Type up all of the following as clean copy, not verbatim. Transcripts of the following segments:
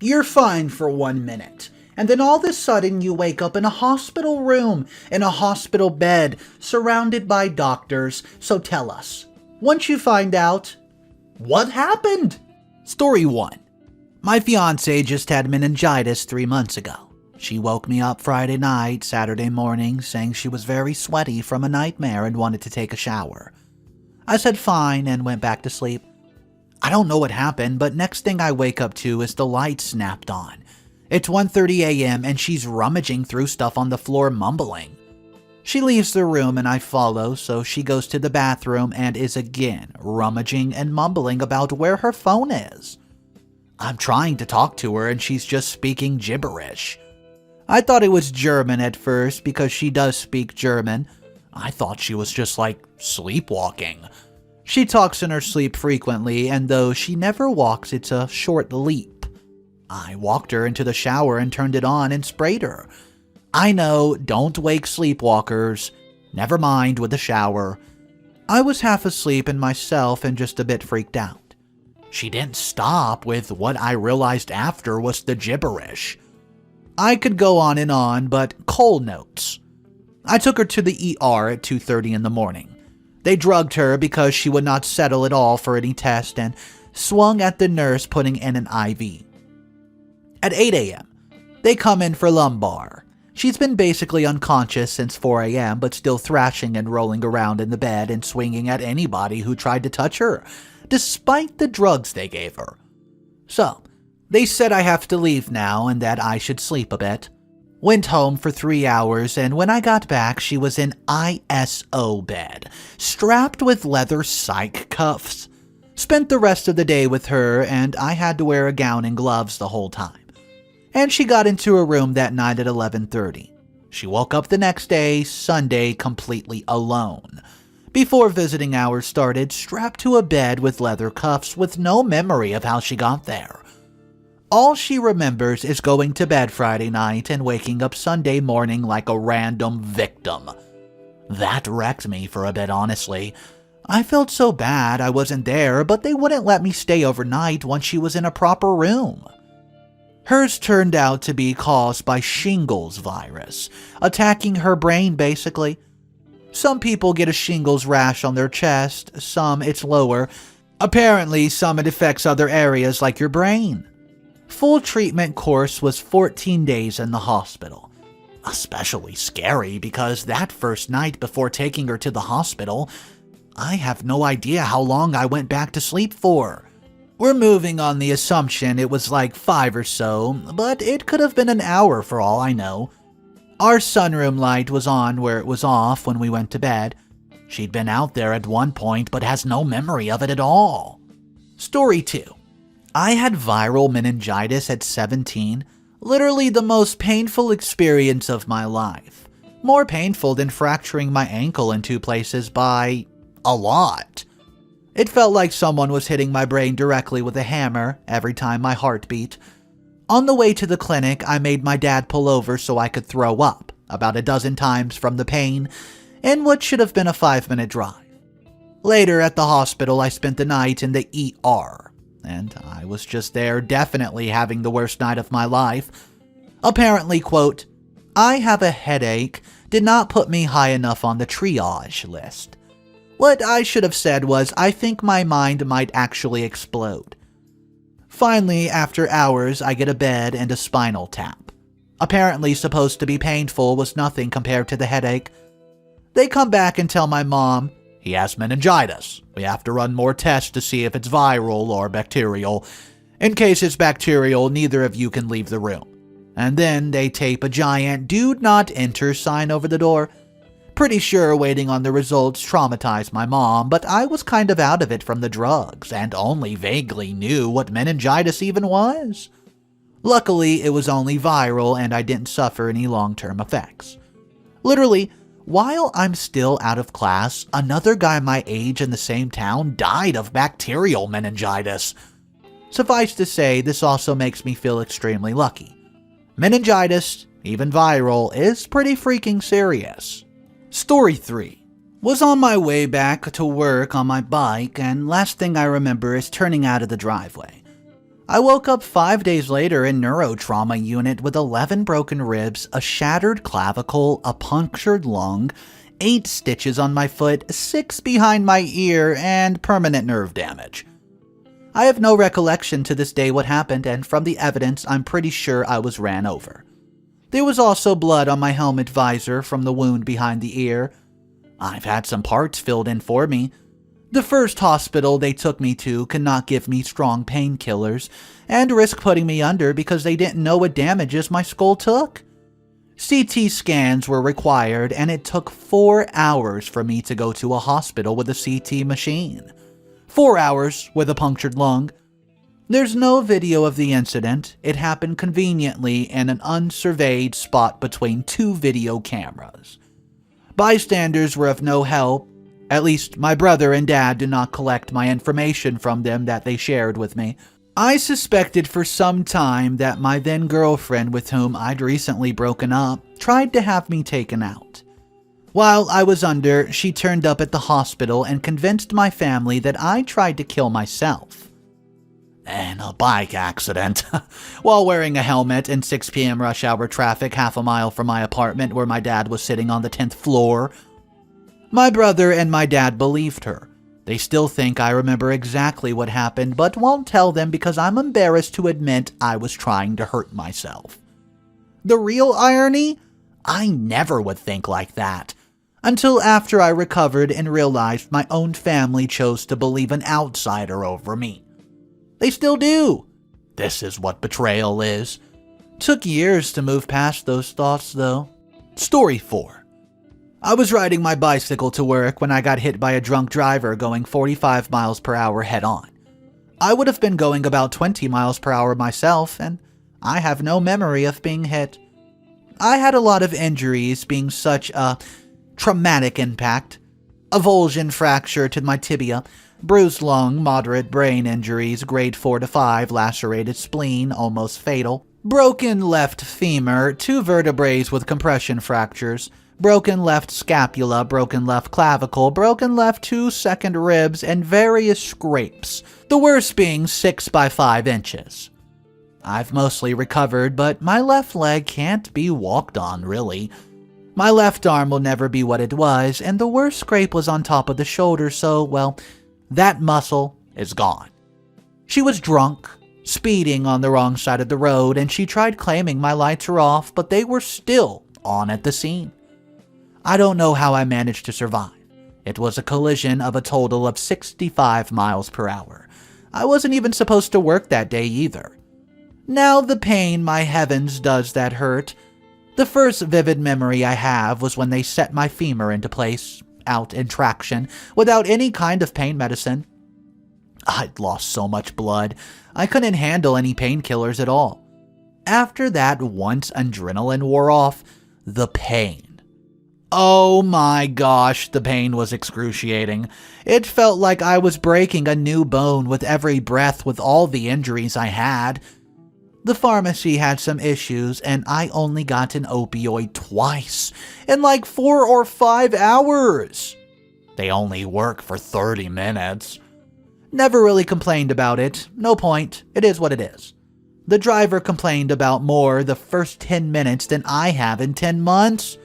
You're fine for 1 minute. And then all of a sudden you wake up in a hospital room, in a hospital bed, surrounded by doctors. So tell us, once you find out, what happened? Story 1. My fiancée just had meningitis 3 months ago. She woke me up Friday night, Saturday morning, saying she was very sweaty from a nightmare and wanted to take a shower. I said fine and went back to sleep. I don't know what happened, but next thing I wake up to is the light snapped on. It's 1:30 a.m. and she's rummaging through stuff on the floor, mumbling. She leaves the room and I follow, so she goes to the bathroom and is again rummaging and mumbling about where her phone is. I'm trying to talk to her and she's just speaking gibberish. I thought it was German at first because she does speak German. I thought she was just like sleepwalking. She talks in her sleep frequently, and though she never walks, it's a short leap. I walked her into the shower and turned it on and sprayed her. I know, don't wake sleepwalkers. Never mind with the shower. I was half asleep in myself and just a bit freaked out. She didn't stop with what I realized after was the gibberish. I could go on, but cold notes. I took her to the ER at 2:30 in the morning. They drugged her because she would not settle at all for any test and swung at the nurse putting in an IV. At 8 a.m., they come in for lumbar. She's been basically unconscious since 4 a.m. but still thrashing and rolling around in the bed and swinging at anybody who tried to touch her, despite the drugs they gave her. So, they said I have to leave now and that I should sleep a bit. Went home for 3 hours, and when I got back, she was in ISO bed, strapped with leather psych cuffs. Spent the rest of the day with her, and I had to wear a gown and gloves the whole time. And she got into her room that night at 11:30. She woke up the next day, Sunday, completely alone. Before visiting hours started, strapped to a bed with leather cuffs with no memory of how she got there. All she remembers is going to bed Friday night and waking up Sunday morning like a random victim. That wrecked me for a bit, honestly. I felt so bad I wasn't there, but they wouldn't let me stay overnight once she was in a proper room. Hers turned out to be caused by shingles virus, attacking her brain basically. Some people get a shingles rash on their chest, some it's lower. Apparently, some it affects other areas like your brain. Full treatment course was 14 days in the hospital. Especially scary because that first night before taking her to the hospital, I have no idea how long I went back to sleep for. We're moving on the assumption it was like 5 or so, but it could have been an hour for all I know. Our sunroom light was on where it was off when we went to bed. She'd been out there at one point but has no memory of it at all. Story 2. I had viral meningitis at 17, literally the most painful experience of my life. More painful than fracturing my ankle in 2 places by a lot. It felt like someone was hitting my brain directly with a hammer every time my heart beat. On the way to the clinic, I made my dad pull over so I could throw up about a dozen times from the pain in what should have been a 5-minute drive. Later at the hospital, I spent the night in the ER. And I was just there definitely having the worst night of my life. Apparently, quote, I have a headache did not put me high enough on the triage list. What I should have said was, I think my mind might actually explode. Finally, after hours, I get a bed and a spinal tap. Apparently supposed to be painful was nothing compared to the headache. They come back and tell my mom, he has meningitis. We have to run more tests to see if it's viral or bacterial. In case it's bacterial, neither of you can leave the room. And then they tape a giant "Do Not Enter" sign over the door. Pretty sure waiting on the results traumatized my mom, but I was kind of out of it from the drugs and only vaguely knew what meningitis even was. Luckily, it was only viral and I didn't suffer any long-term effects. Literally, while I'm still out of class, another guy my age in the same town died of bacterial meningitis. Suffice to say, this also makes me feel extremely lucky. Meningitis, even viral, is pretty freaking serious. Story 3. Was on my way back to work on my bike, and last thing I remember is turning out of the driveway. I woke up 5 days later in neurotrauma unit with 11 broken ribs, a shattered clavicle, a punctured lung, 8 stitches on my foot, 6 behind my ear, and permanent nerve damage. I have no recollection to this day what happened, and from the evidence, I'm pretty sure I was ran over. There was also blood on my helmet visor from the wound behind the ear. I've had some parts filled in for me. The first hospital they took me to could not give me strong painkillers and risk putting me under because they didn't know what damages my skull took. CT scans were required, and it took 4 hours for me to go to a hospital with a CT machine. 4 hours with a punctured lung. There's no video of the incident. It happened conveniently in an unsurveyed spot between 2 video cameras. Bystanders were of no help. At least my brother and dad did not collect my information from them that they shared with me. I suspected for some time that my then girlfriend, with whom I'd recently broken up, tried to have me taken out. While I was under, she turned up at the hospital and convinced my family that I tried to kill myself. In a bike accident, while wearing a helmet in 6 p.m. rush hour traffic half a mile from my apartment where my dad was sitting on the 10th floor. My brother and my dad believed her. They still think I remember exactly what happened, but won't tell them because I'm embarrassed to admit I was trying to hurt myself. The real irony? I never would think like that. Until after I recovered and realized my own family chose to believe an outsider over me. They still do. This is what betrayal is. Took years to move past those thoughts, though. Story 4. I was riding my bicycle to work when I got hit by a drunk driver going 45 miles per hour head-on. I would have been going about 20 miles per hour myself, and I have no memory of being hit. I had a lot of injuries, being such a traumatic impact. Avulsion fracture to my tibia, bruised lung, moderate brain injuries, grade 4 to 5, lacerated spleen, almost fatal, broken left femur, 2 vertebrae with compression fractures, broken left scapula, broken left clavicle, broken left 2 second ribs, and various scrapes, the worst being 6 by 5 inches. I've mostly recovered, but my left leg can't be walked on, really. My left arm will never be what it was, and the worst scrape was on top of the shoulder, so, well, that muscle is gone. She was drunk, speeding on the wrong side of the road, and she tried claiming my lights were off, but they were still on at the scene. I don't know how I managed to survive. It was a collision of a total of 65 miles per hour. I wasn't even supposed to work that day either. Now the pain, my heavens, does that hurt. The first vivid memory I have was when they set my femur into place, out in traction, without any kind of pain medicine. I'd lost so much blood, I couldn't handle any painkillers at all. After that, once adrenaline wore off, the pain. Oh my gosh, the pain was excruciating. It felt like I was breaking a new bone with every breath with all the injuries I had. The pharmacy had some issues, and I only got an opioid twice, in like 4 or 5 hours. They only work for 30 minutes. Never really complained about it. No point. It is what it is. The driver complained about more the first 10 minutes than I have in 10 months,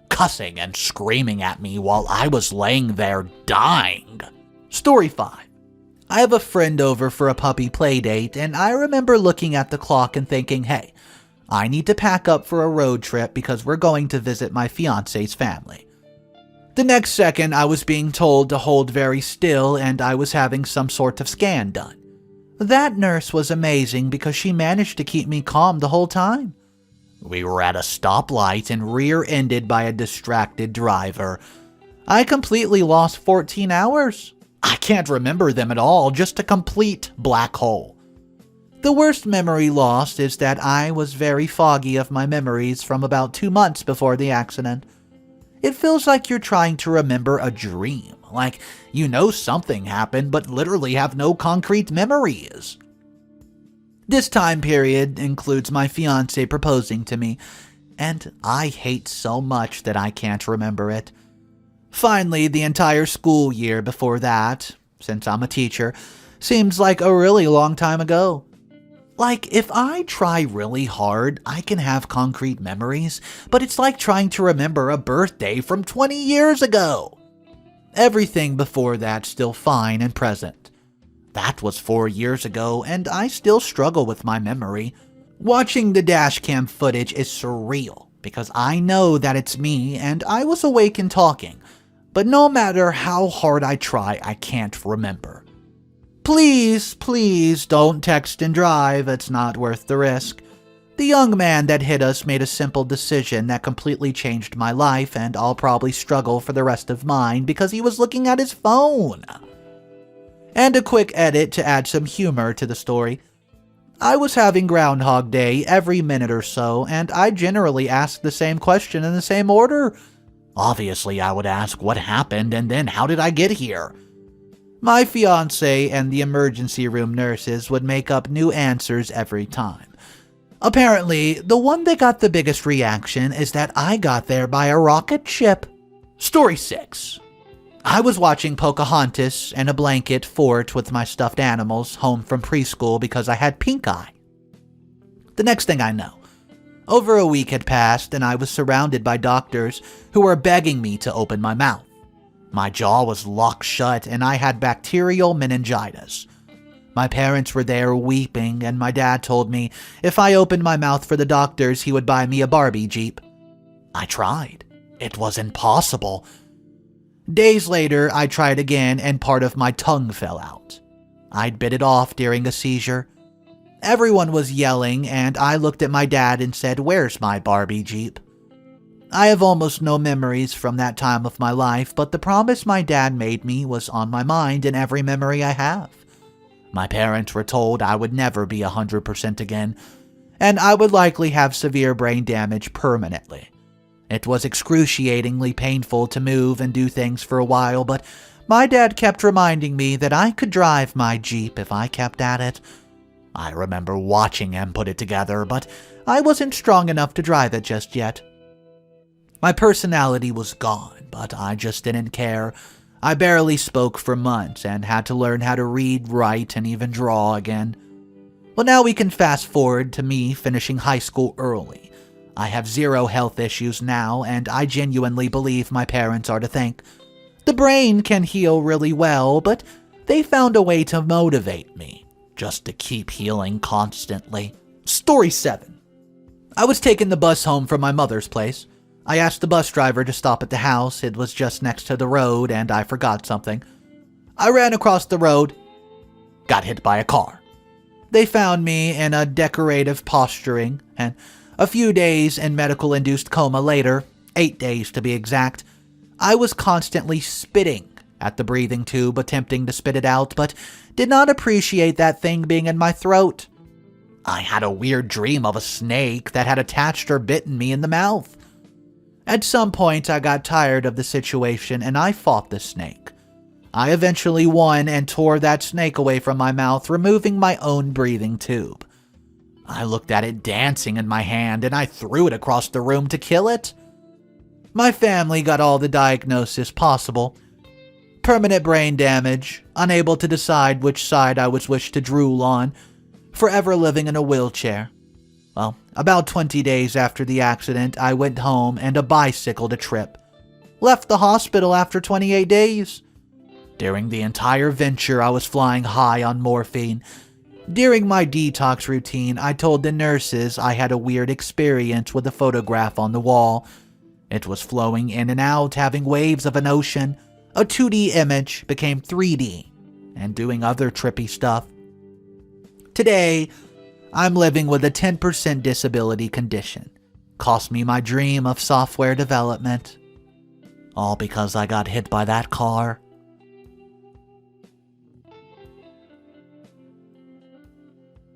cussing and screaming at me while I was laying there dying. Story 5. I have a friend over for a puppy play date, and I remember looking at the clock and thinking, hey, I need to pack up for a road trip because we're going to visit my fiance's family. The next second, I was being told to hold very still, and I was having some sort of scan done. That nurse was amazing because she managed to keep me calm the whole time. We were at a stoplight and rear-ended by a distracted driver. I completely lost 14 hours. I can't remember them at all, just a complete black hole. The worst memory lost is that I was very foggy of my memories from about 2 months before the accident. It feels like you're trying to remember a dream, like you know something happened but literally have no concrete memories. This time period includes my fiancé proposing to me, and I hate so much that I can't remember it. Finally, the entire school year before that, since I'm a teacher, seems like a really long time ago. Like, if I try really hard, I can have concrete memories, but it's like trying to remember a birthday from 20 years ago. Everything before that's still fine and present. That was 4 years ago, and I still struggle with my memory. Watching the dashcam footage is surreal, because I know that it's me and I was awake and talking, but no matter how hard I try, I can't remember. Please don't text and drive, it's not worth the risk. The young man that hit us made a simple decision that completely changed my life, and I'll probably struggle for the rest of mine because he was looking at his phone. And a quick edit to add some humor to the story. I was having Groundhog Day every minute or so, and I generally ask the same question in the same order. Obviously, I would ask what happened and then how did I get here? My fiancé and the emergency room nurses would make up new answers every time. Apparently, the one that got the biggest reaction is that I got there by a rocket ship. Story 6. I was watching Pocahontas in a blanket fort with my stuffed animals home from preschool because I had pink eye. The next thing I know, over a week had passed and I was surrounded by doctors who were begging me to open my mouth. My jaw was locked shut and I had bacterial meningitis. My parents were there weeping, and my dad told me if I opened my mouth for the doctors, he would buy me a Barbie Jeep. I tried. It was impossible. Days later, I tried again and part of my tongue fell out. I'd bit it off during a seizure. Everyone was yelling, and I looked at my dad and said, "Where's my Barbie Jeep?" I have almost no memories from that time of my life, but the promise my dad made me was on my mind in every memory I have. My parents were told I would never be 100% again, and I would likely have severe brain damage permanently. It was excruciatingly painful to move and do things for a while, but my dad kept reminding me that I could drive my Jeep if I kept at it. I remember watching him put it together, but I wasn't strong enough to drive it just yet. My personality was gone, but I just didn't care. I barely spoke for months and had to learn how to read, write, and even draw again. Well, now we can fast forward to me finishing high school early. I have zero health issues now, and I genuinely believe my parents are to thank. The brain can heal really well, but they found a way to motivate me, just to keep healing constantly. Story 7. I was taking the bus home from my mother's place. I asked the bus driver to stop at the house. It was just next to the road, and I forgot something. I ran across the road, got hit by a car. They found me in a decorative posturing, and a few days in medical-induced coma later, 8 days to be exact, I was constantly spitting at the breathing tube, attempting to spit it out, but did not appreciate that thing being in my throat. I had a weird dream of a snake that had attached or bitten me in the mouth. At some point, I got tired of the situation and I fought the snake. I eventually won and tore that snake away from my mouth, removing my own breathing tube. I looked at it dancing in my hand and I threw it across the room to kill it. My family got all the diagnosis possible. Permanent brain damage, unable to decide which side I was wished to drool on, forever living in a wheelchair. Well, about 20 days after the accident, I went home and bicycled a trip. Left the hospital after 28 days. During the entire venture, I was flying high on morphine. During my detox routine, I told the nurses I had a weird experience with a photograph on the wall. It was flowing in and out, having waves of an ocean. A 2D image became 3D, and doing other trippy stuff. Today, I'm living with a 10% disability condition. Cost me my dream of software development. All because I got hit by that car.